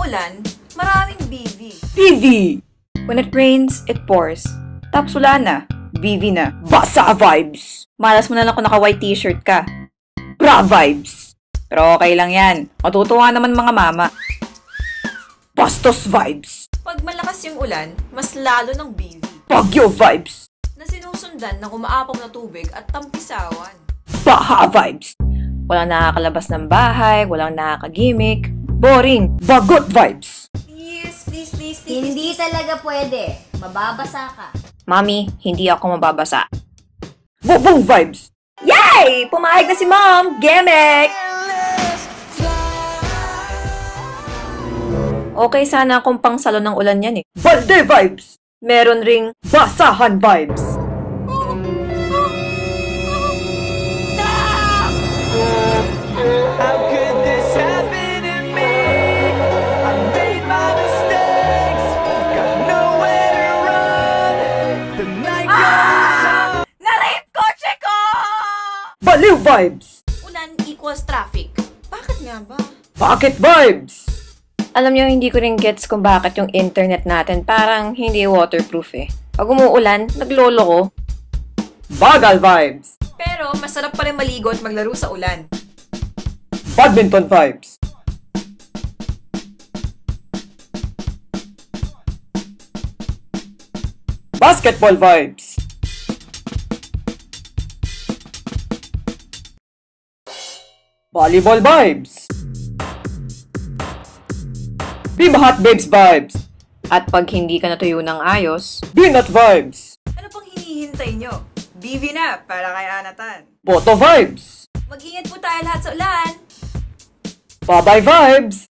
umuulan, maraming BV. BV! When it rains, it pours. Tapos wala na. BV na. Basa vibes! Malas mo na lang kung naka-white t-shirt ka. Bra vibes! Pero okay lang yan. Matutuwa naman mga mama. Bastos vibes! Pag malakas yung ulan, mas lalo ng BV. Bagyo vibes! Na sinusundan ng umaapaw na tubig at tampisawan. Baha vibes! Walang nakakalabas ng bahay, walang nakakagimik. Boring! Bagot vibes! Please. Hindi talaga pwede. Mababasa ka. Mami, hindi ako mababasa. Bubong vibes! Yay! Pumayag na si Mom! Gemek! Okay sana kung pang salon ng ulan yan eh. Balde vibes! Meron ring basahan vibes! How could this happen to me? I made my mistakes, got nowhere to run. The night goes on. Narape kotse ko! Baliw vibes! Ulan equals traffic. Bakit nga ba? Bakit vibes? Alam niyo, hindi ko rin gets kung bakit yung internet natin parang hindi waterproof eh. Pag umuulan, naglolo ko. Bagal vibes! Pero masarap pa rin maligo at maglaro sa ulan. Badminton vibes! Basketball vibes! Volleyball vibes! Viva Hot Babes vibes! At pag hindi ka natuyo ng ayos, Binat vibes! Ano pang hinihintay nyo? BV na para kay Anatan. Boto vibes! Mag-ingat po tayo lahat sa ulan! Babay vibes!